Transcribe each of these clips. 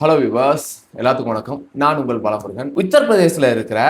Hello விவாஸ், எல்லாத்துக்கும் வணக்கம். நான் உங்கள் பாலமுருகன். உத்தரப்பிரதேசில் இருக்கிற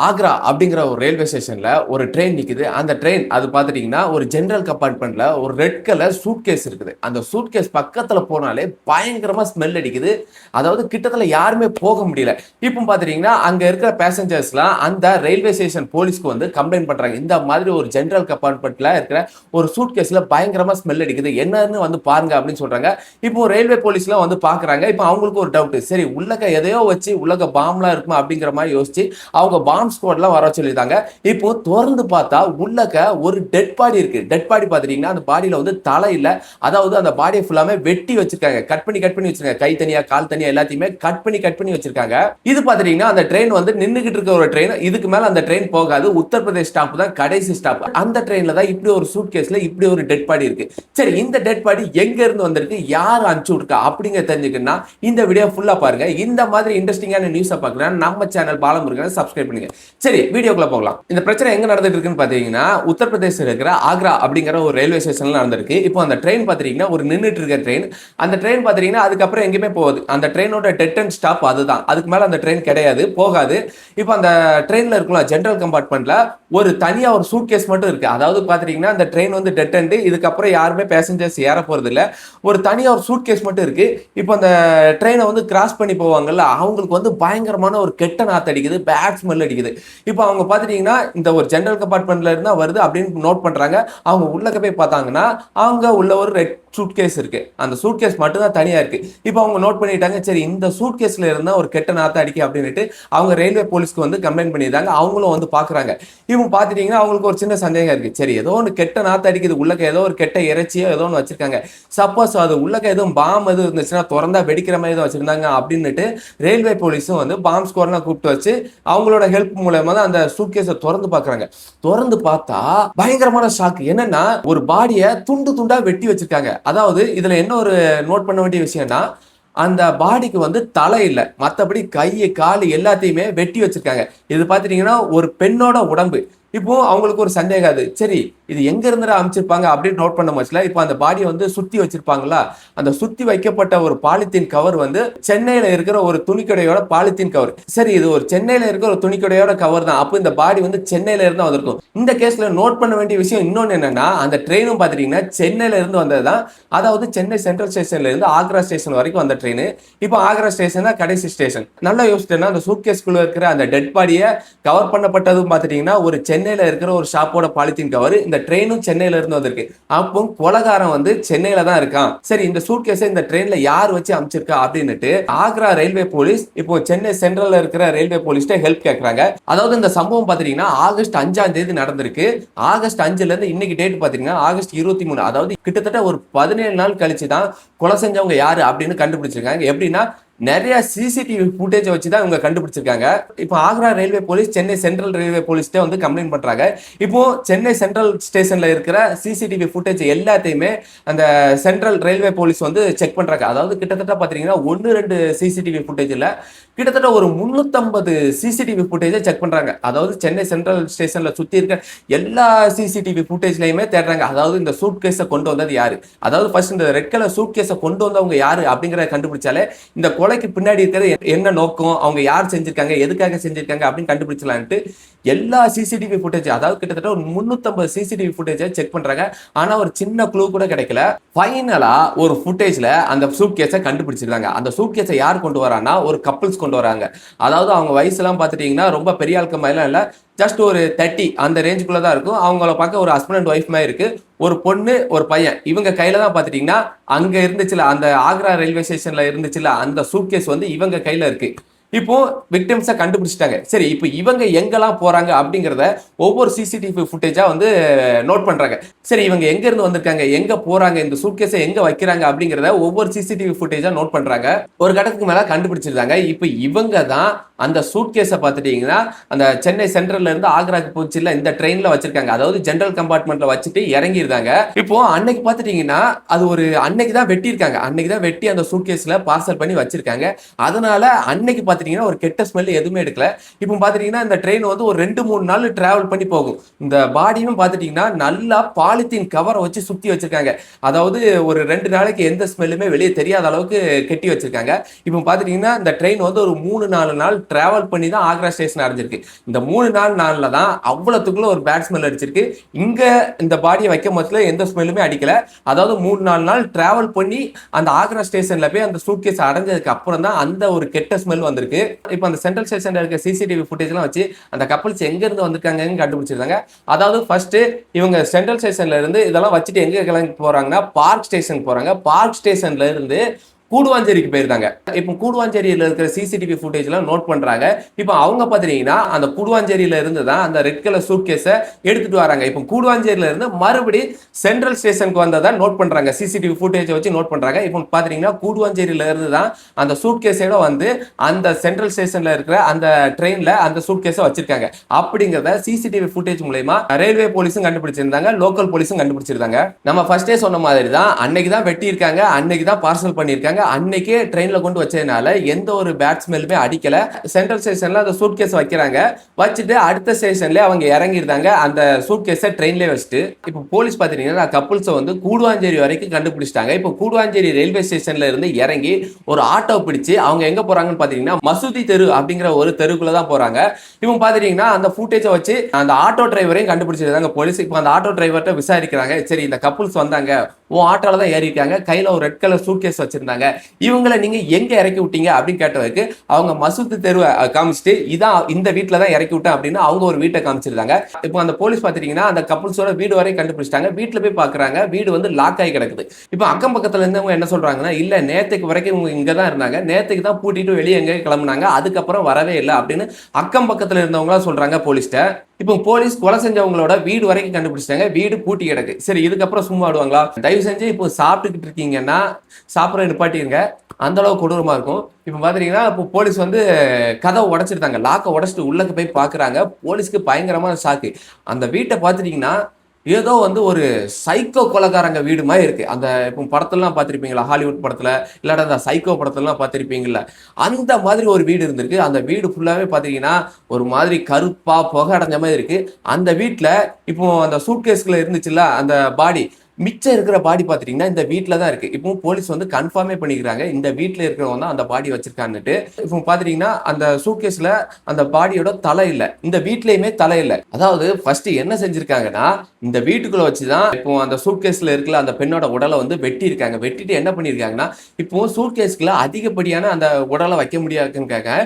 ஆக்ரா அப்படிங்கிற ஒரு ரயில்வே ஸ்டேஷன்ல ஒரு ட்ரெயின் நிக்குது. அந்த ட்ரெயின் அது பார்த்துட்டீங்கன்னா ஒரு ஜெனரல் கம்பார்ட்மெண்ட்ல ஒரு ரெட் கலர் சூட் கேஸ் இருக்குது. அந்த சூட் கேஸ் பக்கத்துல போனாலே பயங்கரமா ஸ்மெல் அடிக்குது. அதாவது கிட்டத்தட்ட யாருமே போக முடியல. இப்போ பார்த்துட்டீங்கன்னா அங்க இருக்கிற பேசஞ்சர்ஸ்லாம் அந்த ரயில்வே ஸ்டேஷன் போலீஸ்க்கு வந்து கம்ப்ளைண்ட் பண்றாங்க. இந்த மாதிரி ஒரு ஜெனரல் கம்பார்ட்மெண்ட்ல இருக்கிற ஒரு சூட் கேஸ்ல பயங்கரமா ஸ்மெல் அடிக்குது, என்னன்னு வந்து பாருங்க அப்படின்னு சொல்றாங்க. இப்போ ரயில்வே போலீஸ்லாம் வந்து பாக்குறாங்க. இப்போ அவங்களுக்கு ஒரு டவுட், சரி உள்ளக எதையோ வச்சு உள்ளக பாம்லாம் இருக்குமா அப்படிங்கிற மாதிரி யோசிச்சு அவங்க பாம் ஸ்குவாட்லாம் வர சொல்லிட்டாங்க. இப்போ திறந்து பார்த்தா உள்ளக்க ஒரு டெட் பாடி இருக்கு. டெட் பாடி பாத்துட்டீங்கன்னா அந்த பாடியில வந்து தலை இல்ல, அதாவது அந்த பாடியை ஃபுல்லாமே வெட்டி வச்சிருக்காங்க. கட் பண்ணி வச்சிருக்காங்க. கை தனியா கால் தனியா எல்லாத்தையுமே கட் பண்ணி வச்சிருக்காங்க. இது பாத்துட்டீங்கன்னா அந்த ட்ரெயின் வந்து நின்னுகிட்டு இருக்க ஒரு ட்ரெயின். இதுக்கு மேல அந்த ட்ரெயின் போகாது. உத்தரப்பிரதேஷ் ஸ்டாப் தான் கடைசி ஸ்டாப். அந்த ட்ரெயின்ல தான் இப்படி ஒரு சூட் கேஸ்ல இப்படி ஒரு டெட் பாடி இருக்கு. சரி, இந்த டெட் பாடி எங்க இருந்து வந்திருக்கு, யார் அனுப்பிச்சு விட்டா அப்படிங்க தெரிஞ்சுக்கணும்னா இந்த வீடியோ ஃபுல்லா பாருங்க. இந்த மாதிரி இன்ட்ரெஸ்டிங்கான நியூஸை பார்க்கலாம் நம்ம சேனல் பாலமுருகனை சப்ஸ்கிரைப் பண்ணுங்க. சரி, வீடியோக்குள்ள போகலாம். இந்த பிரச்சனை எங்க நடந்துட்டு இருக்குன்னு பாத்தீங்கன்னா உத்தரப்பிரதேச இருக்கிற ஆக்ரா அப்படிங்கிற ஒரு ரயில்வே ஸ்டேஷன்ல நடந்திருக்கு. இப்போ அந்த ட்ரெயின் பாத்தீங்கன்னா ஒரு நின்னுட்டு இருக்க ட்ரெயின். அந்த ட்ரெயின் பாத்தீங்கன்னா அதுக்கப்புறம் எங்கேயுமே போகுது. அந்த ட்ரெயினோட டெட் அண்ட் ஸ்டாப் அதுதான். அதுக்கு மேல அந்த ட்ரெயின் கிடையாது, போகாது. இப்போ அந்த ட்ரெயின்ல இருக்கலாம் ஜெனரல் கம்பார்ட்மெண்ட்ல ஒரு தனியா ஒரு சூட் கேஸ் மட்டும் இருக்கு. அதாவது பாத்தீங்கன்னா அந்த ட்ரெயின் வந்து டெட் அண்ட் இதுக்கப்புறம் யாருமே பேசஞ்சர்ஸ் ஏற போறது இல்ல. ஒரு தனியா ஒரு சூட் கேஸ் மட்டும் இருக்கு. இப்போ அந்த ட்ரெயினை வந்து கிராஸ் பண்ணி போவாங்கல்ல, அவங்களுக்கு வந்து பயங்கரமான ஒரு கெட்ட நாத்து அடிக்குது, பேட் ஸ்மெல் அடிக்குது. இப்போ அவங்க பாத்துட்டீங்கன்னா இந்த ஒரு ஜெனரல் கம்பார்ட்மெண்ட்ல இருந்தா வருது அப்படின்னு நோட் பண்றாங்க. அவங்க உள்ளக்க போய் பார்த்தாங்கன்னா அவங்க உள்ள ஒரு ரெட் சூட் கேஸ் இருக்கு. அந்த சூட் கேஸ் மட்டும் தான் தனியா இருக்கு. இப்போ அவங்க நோட் பண்ணிட்டாங்க, சரி இந்த சூட் கேஸ்ல இருந்தா ஒரு கெட்ட நாத்த அடிக்க அப்படின்ட்டு அவங்க ரயில்வே போலீஸ்க்கு வந்து கம்ப்ளைண்ட் பண்ணியிருந்தாங்க. அவங்களும் வந்து பாக்குறாங்க. இவங்க பாத்துட்டீங்கன்னா அவங்களுக்கு ஒரு சின்ன சந்தேகம் இருக்கு. சரி, ஏதோ ஒன்று கெட்ட நாத்த அடிக்குது, உள்ளக்க ஏதோ ஒரு கெட்ட இறைச்சியோ ஏதோ ஒன்று வச்சிருக்காங்க. சப்போஸ் அது உள்ளக்க எதுவும் பாம் எதுவும் இருந்துச்சுன்னா திறந்தா வெடிக்கிற மாதிரி எதுவும் வச்சிருந்தாங்க அப்படின்னுட்டு ரயில்வே போலீஸும் வந்து பாம் ஸ்குவாட்லாம் கூப்பிட்டு வச்சு அவங்களோட ஹெல்ப் மூலமா தான் அந்த சூட்கேஸை திறந்து பாக்குறாங்க. திறந்து பார்த்தா பயங்கரமான ஷாக். என்னன்னா ஒரு பாடியை துண்டு துண்டா வெட்டி வச்சிருக்காங்க. அதாவது இதுல என்ன ஒரு நோட் பண்ண வேண்டிய விஷயம்னா அந்த பாடிக்கு வந்து தலை இல்லை, மற்றபடி கை கால் எல்லாத்தையுமே வெட்டி வச்சிருக்காங்க. இது பாத்தீங்கன்னா ஒரு பெண்ணோட உடம்பு. இப்போ அவங்களுக்கு ஒரு சந்தேகம், அது சரி இது எங்க இருந்து அமைச்சிருப்பாங்க அப்படின்னு நோட் பண்ண முச்சுல. இப்போ அந்த பாடியை வந்து சுத்தி வச்சிருப்பாங்களா, அந்த சுத்தி வைக்கப்பட்ட ஒரு பாலித்தீன் கவர் வந்து சென்னையில இருக்கிற ஒரு துணிக்கடையோட பாலித்தீன் கவர். சரி, இது ஒரு சென்னையில இருக்கிற ஒரு துணிக்கடையோட கவர் தான். அப்போ இந்த பாடி வந்து சென்னையில இருந்து வந்திருக்கும். இந்த கேஸ்ல நோட் பண்ண வேண்டிய விஷயம் இன்னொன்னு என்னன்னா, அந்த ட்ரெயினும் பாத்தீங்கன்னா சென்னையில இருந்து வந்ததுதான். அதாவது சென்னை சென்ட்ரல் ஸ்டேஷன்ல இருந்து ஆக்ரா ஸ்டேஷன் வரைக்கும் வந்த ட்ரெயின். இப்போ ஆக்ரா ஸ்டேஷன் தான் கடைசி ஸ்டேஷன். நல்லா யோசிச்சேன்னா அந்த சூட்கேஸ்குள்ள இருக்கிற அந்த டெட் பாடியை கவர் பண்ணப்பட்டதும் பாத்துட்டீங்கன்னா ஒரு சென்னையில இருக்கிற ஒரு ஷாப்போட பாலித்தீன் கவர். இந்த ட்ரெயினும் சென்னையில இருந்து வந்திருக்கு. அப்போ கொலகாரம் வந்து சென்னையில தான் இருக்கான். சரி, இந்த சூட்கேஸை இந்த ட்ரெயின்ல யார் வச்சு அமைச்சிருக்கா அப்படின்னுட்டு ஆக்ரா ரயில்வே போலீஸ் இப்போ சென்னை சென்ட்ரல்ல இருக்கிற ரயில்வே போலீஸ்ட ஹெல்ப் கேட்கறாங்க. அதாவது இந்த சம்பவம் பாத்தீங்கன்னா ஆகஸ்ட் 5ஆம் தேதி நடந்திருக்கு. ஆகஸ்ட் 5ல இருந்து இன்னைக்கு டேட் பாத்தீங்கன்னா ஆகஸ்ட் 23. அதாவது கிட்டத்தட்ட ஒரு 17 நாள் கழிச்சு தான் கொலை செஞ்சவங்க யாரு அப்படின்னு கண்டுபிடிச்சிருக்காங்க. எப்படின்னா நிறைய சிசிடிவி ஃபுட்டேஜ் வச்சு தான் இவங்க கண்டுபிடிச்சிருக்காங்க. இப்போ Agra railway police Chennai Central railway போலீஸ்ட்டே வந்து கம்ப்ளைண்ட் பண்றாங்க. இப்போ சென்னை சென்ட்ரல் ஸ்டேஷன்ல இருக்கிற சிசிடிவி ஃபுட்டேஜ் எல்லாத்தையுமே அந்த சென்ட்ரல் ரயில்வே போலீஸ் வந்து செக் பண்றாங்க. அதாவது கிட்டத்தட்ட பாத்தீங்கன்னா 1-2 சிசிடிவி ஃபுட்டேஜ் இல்ல, கிட்டத்தட்ட ஒரு 350 சிசிடிவி ஃபுட்டேஜை செக் பண்றாங்க. அதாவது சென்னை சென்ட்ரல் ஸ்டேஷன்ல சுத்தி இருக்க எல்லா சிசிடிவி ஃபுட்டேஜ்லயுமே தேடுறாங்க. அதாவது இந்த சூட் கேஸை கொண்டு வந்தது யாரு, அதாவது ஃபர்ஸ்ட் இந்த ரெட் கலர் சூட் கேஸை கொண்டு வந்தவங்க யாரு அப்படிங்கறத கண்டுபிடிச்சாலே இந்த கொலைக்கு பின்னாடி இருக்கிறது என்ன நோக்கம், அவங்க யார் செஞ்சிருக்காங்க, எதுக்காக செஞ்சிருக்காங்க அப்படின்னு கண்டுபிடிச்சலான்ட்டு எல்லா சிசிடிவி ஃபுட்டேஜ், அதாவது கிட்டத்தட்ட ஒரு 350 சிசிடிவி ஃபுட்டேஜை செக் பண்றாங்க. ஆனா ஒரு சின்ன க்ளூ கூட கிடைக்கல. ஃபைனலா ஒரு ஃபுட்டேஜ்ல அந்த சூட் கேஸை கண்டுபிடிச்சிருக்காங்க. அந்த சூட் கேஸை யார் கொண்டு வரான்னா ஒரு கப்பிள்ஸ் கொண்டு வராங்க. அதாவது அவங்க வயசு எல்லாம் பாத்துட்டீங்கன்னா ரொம்ப பெரிய ஆட்கள் மாதிரிலாம் இல்ல, ஜஸ்ட் ஒரு 30 அந்த ரேஞ்சுக்குள்ள தான் இருக்கும். அவங்கள பார்க்க ஒரு ஹஸ்பண்ட் அண்ட் ஒய்ஃப் மாதிரி இருக்கு. ஒரு பொண்ணு ஒரு பையன், இவங்க கையில தான் பாத்துட்டீங்கன்னா அங்க இருந்துச்சுல அந்த ஆக்ரா ரயில்வே ஸ்டேஷன்ல இருந்துச்சுல அந்த சூட்கேஸ் வந்து இவங்க கையில இருக்கு. இப்போ விக்டிம்ஸை கண்டுபிடிச்சிட்டாங்க. சரி, இப்போ இவங்க எங்கெல்லாம் போறாங்க அப்படிங்கிறத ஒவ்வொரு சிசிடிவி ஃபுட்டேஜா வந்து நோட் பண்றாங்க. சரி, இவங்க எங்க இருந்து வந்திருக்காங்க, எங்க போறாங்க, இந்த சூட்கேஸை எங்க வைக்கிறாங்க அப்படிங்கிறத ஒவ்வொரு சிசிடிவி ஃபுட்டேஜா நோட் பண்றாங்க. ஒரு கட்டத்துக்கு மேல கண்டுபிடிச்சிருந்தாங்க. இப்போ இவங்க தான் அந்த சூட்கேஸை பார்த்துட்டீங்கன்னா அந்த சென்னை சென்ட்ரல்ல இருந்து ஆக்ராக்கு போச்சுல இந்த ட்ரெயின்ல வச்சிருக்காங்க. அதாவது ஜெனரல் கம்பார்ட்மெண்ட்ல வச்சுட்டு இறங்கிருந்தாங்க. இப்போ அன்னைக்கு பார்த்துட்டீங்கன்னா அது ஒரு அன்னைக்கு தான் வெட்டியிருக்காங்க. அன்னைக்கு தான் வெட்டி அந்த சூட்கேஸ்ல பார்சல் பண்ணி வச்சிருக்காங்க. அதனால அன்னைக்கு பார்த்துட்டீங்கன்னா ஒரு கெட்ட ஸ்மெல் எதுவுமே எடுக்கல. இப்போ பார்த்துட்டீங்கன்னா இந்த ட்ரெயின் வந்து ஒரு 2-3 நாள் டிராவல் பண்ணி போகும். இந்த பாடியும் பார்த்துட்டீங்கன்னா நல்லா பாலித்தீன் கவரை வச்சு சுத்தி வச்சிருக்காங்க. அதாவது ஒரு 2 நாளைக்கு எந்த ஸ்மெல்லுமே வெளியே தெரியாத அளவுக்கு கெட்டி வச்சிருக்காங்க. இப்போ பார்த்துட்டீங்கன்னா இந்த ட்ரெயின் வந்து ஒரு 3-4 நாள் டிராவல் பண்ணி தான் ஆக்ரா ஸ்டேஷன் அடைஞ்சிருக்கு. இந்த 3-4 நாள்ல தான் அவ்வளவுக்குள்ள ஒரு பேட் ஸ்மெல் அடிச்சிருக்கு. இங்க இந்த பாடியை வைக்கும் போதுல எந்த ஸ்மெல்லுமே அடிக்கல. அதாவது 3-4 நாள் டிராவல் பண்ணி அந்த ஆக்ரா ஸ்டேஷன்ல போய் அந்த சூட்கேஸ் அடைஞ்சதுக்கு அப்புறம் தான் அந்த ஒரு கெட்ட ஸ்மெல் வந்திருக்கு. இப்போ அந்த சென்ட்ரல் ஸ்டேஷன்ல இருக்க சிசிடிவி ஃபுட்டேஜ் எல்லாம் வச்சு அந்த கப்பல்ஸ் எங்க இருந்து வந்திருக்காங்கன்னு கண்டுபிடிச்சிருக்காங்க. அதாவது ஃபர்ஸ்ட் இவங்க சென்ட்ரல் ஸ்டேஷன்ல இருந்து இதெல்லாம் வச்சுட்டு எங்க கிளம்பி போறாங்கன்னா பார்க் ஸ்டேஷன் போறாங்க. பார்க் ஸ்டேஷன்ல இருந்து கூடுவாஞ்சேரிக்கு போயிருந்தாங்க. இப்போ கூடுவாஞ்சேரியில இருக்கிற சிசிடிவி ஃபுட்டேஜ்லாம் நோட் பண்றாங்க. இப்போ அவங்க பாத்தீங்கன்னா அந்த கூடுவாஞ்சேரியில இருந்து தான் அந்த ரெட் கலர் சூட்கேஸை எடுத்துட்டு வராங்க. இப்போ கூடுவாஞ்சேரியில இருந்து மறுபடி சென்ட்ரல் ஸ்டேஷனுக்கு வந்ததா நோட் பண்றாங்க. சிசிடிவி ஃபுட்டேஜ் வச்சு நோட் பண்றாங்க. இப்போ பாத்தீங்கன்னா கூடுவாஞ்சேரியில இருந்து தான் அந்த சூட்கேஸோட வந்து அந்த சென்ட்ரல் ஸ்டேஷன்ல இருக்கிற அந்த ட்ரெயின்ல அந்த சூட்கேஸை வச்சிருக்காங்க. அப்படிங்கறத சிசிடிவி ஃபுட்டேஜ் மூலமா ரயில்வே போலீஸும் கண்டுபிடிச்சிருந்தாங்க, லோக்கல் போலீஸும் கண்டுபிடிச்சிருந்தாங்க. நம்ம ஃபர்ஸ்டே சொன்ன மாதிரி தான் அன்னைக்கு தான் வெட்டி இருக்காங்க, அன்னைக்கு தான் பார்சல் பண்ணிருக்காங்க. அன்னைக்கே ட்ரெயின்ல கொண்டு வச்சதுனால எந்த ஒரு பேட் ஸ்மெல்லுமே அடிக்கல. சென்ட்ரல் ஸ்டேஷன்ல அந்த சூட்கேஸ் வைக்கிறாங்க. வச்சுட்டு அடுத்த ஸ்டேஷன்ல அவங்க இறங்கிருந்தாங்க அந்த சூட்கேஸை ட்ரெயின்லயே வச்சுட்டு. இப்போ போலீஸ் பாத்தீங்கன்னா கப்புள்ஸை வந்து கூடுவாஞ்சேரி வரைக்கும் கண்டுபிடிச்சிட்டாங்க. இப்போ கூடுவாஞ்சேரி ரயில்வே ஸ்டேஷன்ல இருந்து இறங்கி ஒரு ஆட்டோ பிடிச்சு அவங்க எங்க போறாங்கன்னு பாத்தீங்கன்னா மசூதி தெரு அப்படிங்கிற ஒரு தெருக்குள்ள தான் போறாங்க. இவங்க பாத்தீங்கன்னா அந்த ஃபுட்டேஜை வச்சு அந்த ஆட்டோ டிரைவரையும் கண்டுபிடிச்சிருக்காங்க போலீஸ். இப்போ அந்த ஆட்டோ டிரைவர்கிட்ட விசாரிக்கிறாங்க. சரி, இந்த கப்புள்ஸ் வந்தாங்க, உன் ஆட்டோல தான் ஏறி இருக்காங்க, கையில ஒரு ரெட் கலர் சூட்கேஸ் வச்சிருந்தாங்க, இவங்களை நீங்க எங்க இறக்கி விட்டீங்க அப்படின்னு கேட்டதுக்கு அவங்க மசூதி தெருவை காமிச்சிட்டு இதான் இந்த வீட்டுல தான் இறக்கி விட்டேன் அப்படின்னு அவங்க ஒரு வீட்டை காமிச்சிருந்தாங்க. இப்போ அந்த போலீஸ் பாத்தீங்கன்னா அந்த கப்புள்ஸோட வீடு வரை கண்டுபிடிச்சிட்டாங்க. வீட்டுல போய் பாக்குறாங்க, வீடு வந்து லாக் ஆகி கிடக்குது. இப்போ அக்கம் பக்கத்துல இருந்தவங்க என்ன சொல்றாங்கன்னா, இல்ல நேத்துக்கு வரைக்கும் இவங்க இங்க தான் இருந்தாங்க, நேத்துக்கு தான் பூட்டிட்டு வெளியே எங்க கிளம்புனாங்க, அதுக்கப்புறம் வரவே இல்லை அப்படின்னு அக்கம் பக்கத்துல இருந்தவங்களா சொல்றாங்க போலீஸ்ட. இப்போ போலீஸ் கொலை செஞ்சவங்களோட வீடு வரைக்கும் கண்டுபிடிச்சிட்டாங்க, வீடு பூட்டி கிடக்கு. சரி, இதுக்கப்புறம் சும்மா விடுவாங்களா? தயவு செஞ்சு இப்போ சாப்பிட்டுக்கிட்டு இருக்கீங்கன்னா சாப்பிட நிப்பாட்டிருங்க, அந்த அளவுக்கு கொடூரமா இருக்கும். இப்போ பாத்தீங்கன்னா இப்போ போலீஸ் வந்து கதவை உடைச்சிருந்தாங்க, லாக்கை உடைச்சிட்டு உள்ளக்கு போய் பாக்குறாங்க. போலீஸ்க்கு பயங்கரமான ஷாக்கு. அந்த வீட்டை பாத்துட்டீங்கன்னா ஏதோ வந்து ஒரு சைக்கோ கொலைகாரங்க வீடு மாதிரி இருக்கு. அந்த இப்போ படத்துலலாம் பார்த்துருப்பீங்களா, ஹாலிவுட் படத்துல இல்லாட்ட அந்த சைக்கோ படத்துலலாம் பார்த்துருப்பீங்களா, அந்த மாதிரி ஒரு வீடு இருந்திருக்கு. அந்த வீடு ஃபுல்லாவே பார்த்தீங்கன்னா ஒரு மாதிரி கருப்பா புகை அடைஞ்ச மாதிரி இருக்கு. அந்த வீட்டில் இப்போ அந்த சூட்கேஸ்ல இருந்துச்சுல்ல அந்த பாடி, மிச்சம் இருக்கிற பாடி பார்த்துட்டீங்கன்னா இந்த வீட்டில் தான் இருக்கு. இப்போ போலீஸ் வந்து கன்ஃபார்மே பண்ணிக்கிறாங்க இந்த வீட்டில் இருக்கிறவங்க தான் அந்த பாடி வச்சிருக்கான்னுட்டு. இப்போ பார்த்துட்டீங்கன்னா அந்த சூட்கேஸ்ல அந்த பாடியோட தலை இல்லை, இந்த வீட்லயுமே தலை இல்லை. அதாவது ஃபர்ஸ்ட் என்ன செஞ்சிருக்காங்கன்னா இந்த வீட்டுக்குள்ள வச்சுதான் இப்போ அந்த சூட்கேஸ்ல இருக்கிற அந்த பெண்ணோட உடலை வந்து வெட்டி இருக்காங்க. வெட்டிட்டு என்ன பண்ணிருக்காங்கன்னா இப்போ சூட்கேஸ்க்குள்ள அதிகப்படியான அந்த உடலை வைக்க முடியாதுக்காக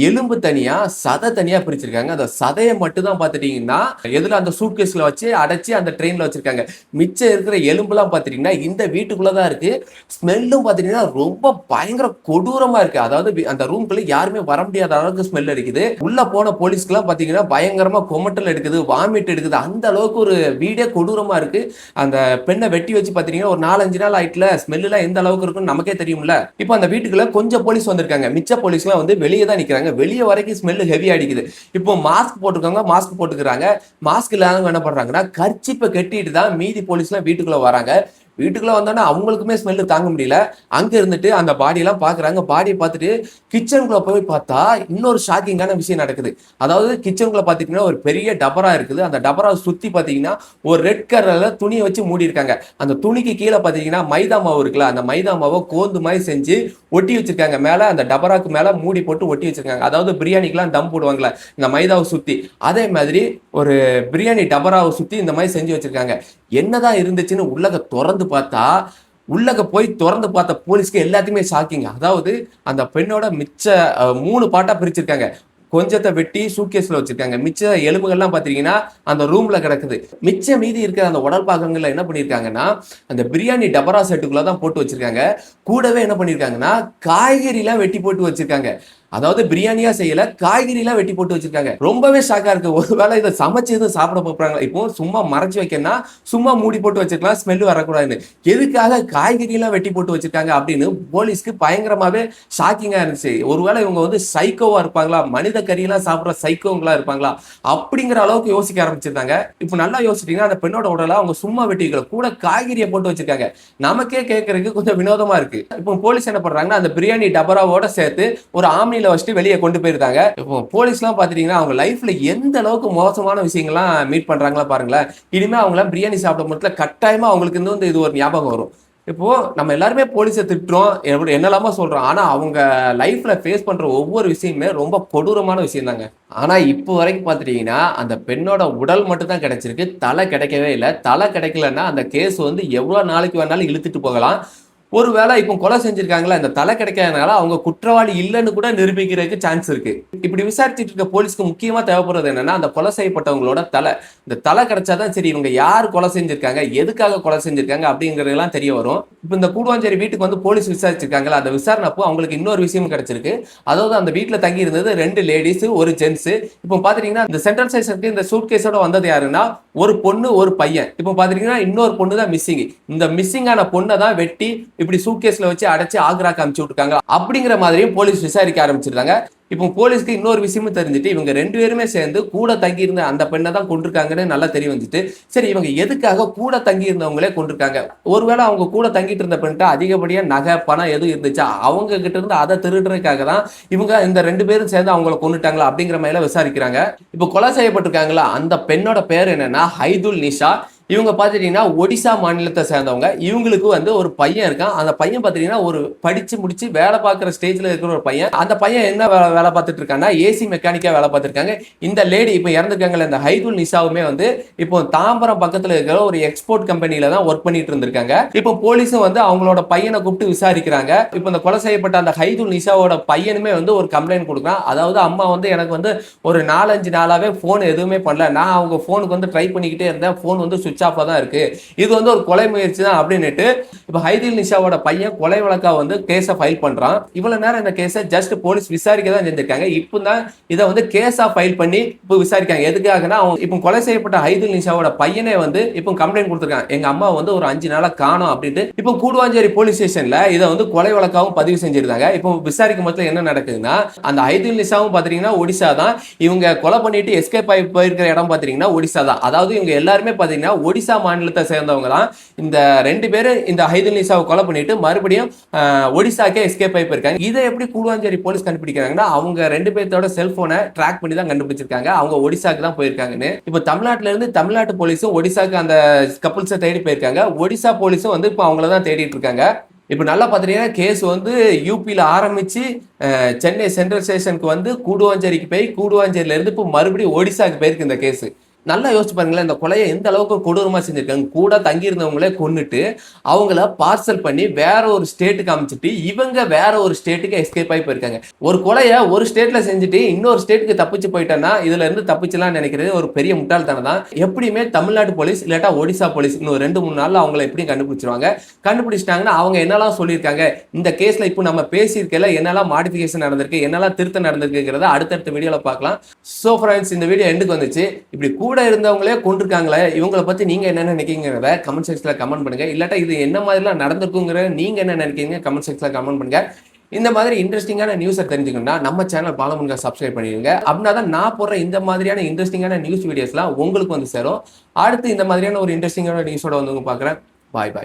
எலும்பு தனியா சதை தனியா பிரிச்சிருக்காங்க. அந்த சதையை மட்டும் தான் பார்த்துட்டீங்கன்னா எதுல அந்த சூட்கேஸ்ல வச்சு அடைச்சி அந்த ட்ரெயின்ல வச்சிருக்காங்க. மிச்சம் இருக்கிற எலும்புலாம் பாத்தீங்கன்னா இந்த வீட்டுக்குள்ளதான் இருக்கு. ஸ்மெல்லும் பாத்தீங்கன்னா ரொம்ப பயங்கர கொடூரமா இருக்கு. அதாவது அந்த ரூம்குள்ள யாருமே வர முடியாத அளவுக்கு ஸ்மெல் அடிக்குது. உள்ள போன போலீஸ்க்குலாம் பாத்தீங்கன்னா பயங்கரமா கொமட்டல் எடுக்குது, வாமிட் எடுக்குது. அந்த அளவுக்கு ஒரு வீடே கொடூரமா இருக்கு. அந்த பெண்ணை வெட்டி வச்சு பாத்தீங்கன்னா ஒரு 4-5 நாள் ஆயிட்டுல ஸ்மெல் எல்லாம் எந்த அளவுக்கு இருக்குன்னு நமக்கே தெரியும்ல. இப்போ அந்த வீட்டுக்குள்ள கொஞ்சம் போலீஸ் வந்திருக்காங்க, மிச்ச போலீஸ்லாம் வந்து வெளியே தான் நிக்கிறாங்க. வெளியே வரைக்கும் ஸ்மெல் ஹெவி அடிக்குது. இப்போ மாஸ்க் போட்டுருக்காங்க, மாஸ்க் போட்டுக்கிறாங்க. மாஸ்க் இல்லாதவங்க என்ன பண்றாங்கன்னா கர்ச்சிப்பை கட்டிட்டு தான் மீதி போலீஸ்லாம் வீட்டுக்குள்ள வராங்க. வீட்டுக்குள்ள வந்தோன்னா அவங்களுக்குமே ஸ்மெல்லு தாங்க முடியல. அங்க இருந்துட்டு அந்த பாடியெல்லாம் பாக்குறாங்க. பாடியை பார்த்துட்டு கிச்சனுக்குள்ள போய் பார்த்தா இன்னொரு ஷாக்கிங்கான விஷயம் நடக்குது. அதாவது கிச்சனுக்குள்ள பாத்தீங்கன்னா ஒரு பெரிய டபரா இருக்குது. அந்த டபராவை சுத்தி பாத்தீங்கன்னா ஒரு ரெட் கலர்ல துணியை வச்சு மூடி இருக்காங்க. அந்த துணிக்கு கீழே பாத்தீங்கன்னா மைதா மாவு இருக்குல்ல, அந்த மைதா மாவை கோந்து மாதிரி செஞ்சு ஒட்டி வச்சிருக்காங்க. மேல அந்த டபராக்கு மேல மூடி போட்டு ஒட்டி வச்சிருக்காங்க. அதாவது பிரியாணிக்கெல்லாம் தம் போடுவாங்களே இந்த மைதாவை சுத்தி, அதே மாதிரி ஒரு பிரியாணி டபராவை சுத்தி இந்த மாதிரி செஞ்சு வச்சிருக்காங்க. என்னதான் இருந்துச்சுன்னு உள்ளக திறந்து பார்த்தா, உள்ளக போய் திறந்து பார்த்த போலீஸ்க்கு எல்லாத்தையுமே ஷாக்கிங். அதாவது அந்த பெண்ணோட மிச்ச 3 பாட்டா பிரிச்சிருக்காங்க. கொஞ்சத்தை வெட்டி சூட்கேஸ்ல வச்சிருக்காங்க. மிச்ச எலும்புகள்லாம் பாத்தீங்கன்னா அந்த ரூம்ல கிடக்குது. மிச்ச மீதி இருக்கிற அந்த உடல் பாகங்கள்ல என்ன பண்ணிருக்காங்கன்னா அந்த பிரியாணி டபரா செட்டுக்குள்ள தான் போட்டு வச்சிருக்காங்க. கூடவே என்ன பண்ணிருக்காங்கன்னா காய்கறி எல்லாம் வெட்டி போட்டு வச்சிருக்காங்க. அதாவது பிரியாணியா செய்யல, காய்கறி எல்லாம் வெட்டி போட்டு வச்சிருக்காங்க. ரொம்பவே ஷாக்கா இருக்கு. ஒருவேளை இதை சமைச்சு எதுவும் சாப்பிட போறாங்க. இப்போ சும்மா மறைச்சு வைக்கணும்னா சும்மா மூடி போட்டு வச்சிருக்கலாம், ஸ்மெல் வரக்கூடாதுன்னு. எதுக்காக காய்கறி எல்லாம் வெட்டி போட்டு வச்சிருக்காங்க அப்படின்னு போலீஸ்க்கு பயங்கரமாவே ஷாக்கிங்கா இருந்துச்சு. ஒருவேளை இவங்க வந்து சைக்கோவா இருப்பாங்களா, மனித கறியெல்லாம் சாப்பிடுற சைக்கோங்களா இருப்பாங்களா அப்படிங்கிற அளவுக்கு யோசிக்க ஆரம்பிச்சிருந்தாங்க. இப்போ நல்லா யோசிச்சீங்கன்னா அந்த பெண்ணோட உடலை அவங்க சும்மா வெட்டிக்கல, கூட காய்கறியை போட்டு வச்சிருக்காங்க. நமக்கே கேட்கறதுக்கு கொஞ்சம் வினோதமா இருக்கு. இப்போ போலீஸ் என்ன பண்றாங்கன்னா அந்த பிரியாணி டபராவோட சேர்த்து ஒரு ஆம்னில வச்சுட்டு வெளியே கொண்டு போயிருந்தாங்க. இப்போ போலீஸ்லாம் பாத்தீங்கன்னா அவங்க லைஃப்ல எந்த அளவுக்கு மோசமான விஷயங்கள்லாம் மீட் பண்றாங்களா பாருங்களேன். இனிமே அவங்களாம் பிரியாணி சாப்பிடும் போதுல கட்டாயமா அவங்களுக்கு வந்து இது ஒரு ஞாபகம் வரும். இப்போ நம்ம எல்லாருமே போலீஸை திட்டுறோம், என்னெல்லாமோ சொல்றோம். ஆனா அவங்க லைஃப்ல ஃபேஸ் பண்ற ஒவ்வொரு விஷயமே ரொம்ப கொடூரமான விஷயம் தாங்க. ஆனா இப்போ வரைக்கும் பாத்துட்டீங்கன்னா அந்த பெண்ணோட உடல் மட்டும் தான் கிடைச்சிருக்கு, தலை கிடைக்கவே இல்லை. தலை கிடைக்கலன்னா அந்த கேஸ் வந்து எவ்வளவு நாளைக்கு வேணாலும் இழுத்துட்டு போகலாம். ஒருவேளை இப்போ கொலை செஞ்சிருக்காங்களா, இந்த தலை கிடைக்காதனால அவங்க குற்றவாளி இல்லைன்னு கூட நிரூபிக்கிறதுக்கு சான்ஸ் இருக்கு. இப்படி விசாரிச்சுட்டு இருக்க போலீஸ்க்கு முக்கியமா தேவைப்படுறது என்னன்னா அந்த கொலை செய்யப்பட்டவங்களோட தலை. இந்த தலை கிடைச்சாதான் சரி இவங்க யார் கொலை செஞ்சிருக்காங்க, எதுக்காக கொலை செஞ்சிருக்காங்க அப்படிங்கறதெல்லாம் தெரிய வரும். இப்போ இந்த கூடுவாஞ்சேரி வீட்டுக்கு வந்து போலீஸ் விசாரிச்சிருக்காங்களா, அந்த விசாரணை அப்போ அவங்களுக்கு இன்னொரு விஷயம் கிடைச்சிருக்கு. அதாவது அந்த வீட்டுல தங்கி இருந்தது 2 லேடிஸ், ஒரு ஜென்ஸ். இப்போ பாத்தீங்கன்னா இந்த சென்ட்ரல் சைஸ்க்கு இந்த சூட் கேஸோட வந்தது யாருன்னா ஒரு பொண்ணு ஒரு பையன். இப்போ பாத்தீங்கன்னா இன்னொரு பொண்ணு தான் மிஸ்ஸிங். இந்த மிஸ்ஸிங் ஆன பொண்ணை தான் வெட்டி இப்படி சூட்கேஸ்ல வச்சு அடைச்சு ஆக்ராக்கு அனுப்பிச்சு விட்டுருக்காங்க அப்படிங்கிற மாதிரியும் போலீஸ் விசாரிக்க ஆரம்பிச்சிருக்காங்க. இப்போ போலீஸ்க்கு இன்னொரு விஷயமும் தெரிஞ்சுட்டு இவங்க 2 பேருமே சேர்ந்து கூட தங்கி இருந்த அந்த பெண்ணை தான் கொண்டிருக்காங்கன்னு நல்லா தெரிய வந்துட்டு, சரி இவங்க எதுக்காக கூட தங்கி இருந்தவங்களே கொண்டிருக்காங்க, ஒருவேளை அவங்க கூட தங்கிட்டு இருந்த பெண்ணிட்ட அதிகப்படியா நகை பணம் எதுவும் இருந்துச்சா, அவங்க கிட்ட இருந்து அதை திருடுறதுக்காக தான் இவங்க இந்த 2 பேரும் சேர்ந்து அவங்களை கொண்டுட்டாங்களா அப்படிங்கிற மாதிரி விசாரிக்கிறாங்க. இப்போ கொலை செய்யப்பட்டிருக்காங்களா அந்த பெண்ணோட பேர் என்னன்னா ஹைதுல் நிஷா. இவங்க பாத்துட்டீங்கன்னா ஒடிசா மாநிலத்தை சேர்ந்தவங்க. இவங்களுக்கு வந்து ஒரு பையன் இருக்கான். அந்த பையன் பாத்தீங்கன்னா ஒரு படிச்சு முடிச்சு வேலை பார்க்குற ஸ்டேஜ்ல இருக்கிற ஒரு பையன். அந்த பையன் என்ன வேலை பார்த்துட்டு இருக்காங்கன்னா ஏசி மெக்கானிக்கா வேலை பார்த்துருக்காங்க. இந்த லேடி இப்போ இறந்துருக்காங்கல்ல இந்த ஹைதுல் நிஷாவுமே வந்து இப்போ தாம்பரம் பக்கத்துல இருக்கிற ஒரு எக்ஸ்போர்ட் கம்பெனில தான் ஒர்க் பண்ணிட்டு இருந்திருக்காங்க. இப்போ போலீஸும் வந்து அவங்களோட பையனை கூப்பிட்டு விசாரிக்கிறாங்க. இப்போ இந்த கொலை செய்யப்பட்ட அந்த ஹைதுல் நிஷாவோட பையனுமே வந்து ஒரு கம்ப்ளைண்ட் கொடுக்குறான். அதாவது அம்மா வந்து எனக்கு வந்து ஒரு 4-5 நாளாவே போன் எதுவுமே பண்ணல, நான் அவங்க போனுக்கு வந்து ட்ரை பண்ணிக்கிட்டே இருந்தேன், போன் வந்து சுவிட்ச் ஆஃபா தான் இருக்கு, இது வந்து ஒரு கொலை முயற்சி தான் அப்படின்னுட்டு இப்போ ஹைதுல் நிஷாவோட பையன் கொலை வழக்கா வந்து கேஸை ஃபைல் பண்றான். இவ்வளவு நேரம் இந்த கேஸை ஜஸ்ட் போலீஸ் விசாரிக்க தான் செஞ்சிருக்காங்க. இப்போ தான் இதை வந்து கேஸா ஃபைல் பண்ணி இப்போ விசாரிக்காங்க. எதுக்காகனா அவங்க இப்போ கொலை செய்யப்பட்ட ஹைதுல் நிஷாவோட பையனே வந்து இப்போ கம்ப்ளைண்ட் கொடுத்துருக்காங்க, எங்க அம்மா வந்து ஒரு 5 நாளா காணோம் அப்படின்ட்டு. இப்போ கூடுவாஞ்சேரி போலீஸ் ஸ்டேஷன்ல இதை வந்து கொலை வழக்காவும் பதிவு செஞ்சிருந்தாங்க. இப்போ விசாரிக்கும் போது என்ன நடக்குதுன்னா அந்த ஹைதுல் நிஷாவும் பாத்தீங்கன்னா ஒடிசா தான், இவங்க கொலை பண்ணிட்டு எஸ்கேப் ஆகி போயிருக்கிற இடம் பாத்தீங்கன்னா ஒடிசா தான். அதாவது இவங்க எல்லாருமே பாத்தீங்கன்னா ஒடிசா மாநிலத்தை சேர்ந்தவங்க தான். இந்த 2 பேரும் இந்த ஹைதுல் நிஷாவை கொலை பண்ணிட்டு மறுபடியும் ஒடிசாக்கே எஸ்கேப் ஆகி போயிருக்காங்க. இதை எப்படி கூடுவாஞ்சேரி போலீஸ் கண்டுபிடிக்கிறாங்கன்னா அவங்க 2 பேர்த்தோட செல்போனை ட்ராக் பண்ணி தான் கண்டுபிடிச்சிருக்காங்க. அவங்க ஒடிசாக்கு தான் போயிருக்காங்கன்னு. இப்போ தமிழ்நாட்டில இருந்து தமிழ்நாட்டு போலீஸும் ஒடிசாக்கு அந்த கப்புள்ஸை தேடி போயிருக்காங்க. ஒடிசா போலீஸும் வந்து இப்போ அவங்கள தான் தேடிட்டு இருக்காங்க. இப்போ நல்லா பார்த்தீங்கன்னா கேஸ் வந்து யூபியில் ஆரம்பிச்சு சென்னை சென்ட்ரல் ஸ்டேஷனுக்கு வந்து கூடுவாஞ்சேரிக்கு போய் கூடுவாஞ்சேரியில இருந்து இப்போ மறுபடியும் ஒடிசாக்கு போயிருக்கு இந்த கேஸ். நல்லா யோசிச்சு பாருங்களேன், இந்த கொலையை எந்த அளவுக்கு கொடூரமா செஞ்சிருக்காங்க. கூட தங்கி இருந்தவங்களே கொன்னுட்டு அவங்கள பார்சல் பண்ணி வேற ஒரு ஸ்டேட்டுக்கு அமைச்சிட்டு இவங்க வேற ஒரு ஸ்டேட்டுக்கு எஸ்கேப் ஆகி போயிருக்காங்க. ஒரு கொலையை ஒரு ஸ்டேட்ல செஞ்சுட்டு இன்னொரு ஸ்டேட்டுக்கு தப்பிச்சு போயிட்டேன்னா இதுல இருந்து தப்பிச்சலாம் நினைக்கிறது ஒரு பெரிய முட்டாள்தனம் தான். எப்படியுமே தமிழ்நாடு போலீஸ் இல்லாட்டா ஒடிசா போலீஸ் இன்னும் 2-3 நாள்ல அவங்களை எப்படி கண்டுபிடிச்சிருவாங்க. கண்டுபிடிச்சிட்டாங்கன்னா அவங்க என்னெல்லாம் சொல்லியிருக்காங்க, இந்த கேஸ்ல இப்போ நம்ம பேசியிருக்கல என்னெல்லாம் மாடிஃபிகேஷன் நடந்திருக்கு, என்னெல்லாம் திருத்தம் நடந்திருக்குங்கிறத அடுத்தடுத்த வீடியோல பார்க்கலாம். சோ ஃப்ரெண்ட்ஸ், இந்த வீடியோ எண்டுக்கு வந்துச்சு. இப்படி கூட இருந்தவங்களே கொண்டிருக்காங்களே, இவங்களை பத்தி நீங்க என்ன நினைக்கிறீங்கிறத கமெண்ட் செக்ஷன்ல கமெண்ட் பண்ணுங்க. இல்லாட்டா இது என்ன மாதிரிலாம் நடந்திருக்குங்கிற நீங்க என்ன நினைக்கிறீங்க கமெண்ட் செக்ஷன்ல கமெண்ட் பண்ணுங்க. இந்த மாதிரி இன்ட்ரெஸ்டிங்கான நியூஸை தெரிஞ்சுக்கணும்னா நம்ம சேனல் பாலமுருகா சப்ஸ்கிரைப் பண்ணிடுங்க. அப்படின்னா தான் நான் போடுற இந்த மாதிரியான இன்ட்ரெஸ்டிங்கான நியூஸ் வீடியோஸ்லாம் உங்களுக்கு வந்து சேரும். அடுத்து இந்த மாதிரியான ஒரு இன்ட்ரெஸ்டிங்கான நியூஸோட வந்து பார்க்குறேன். பாய் பாய்.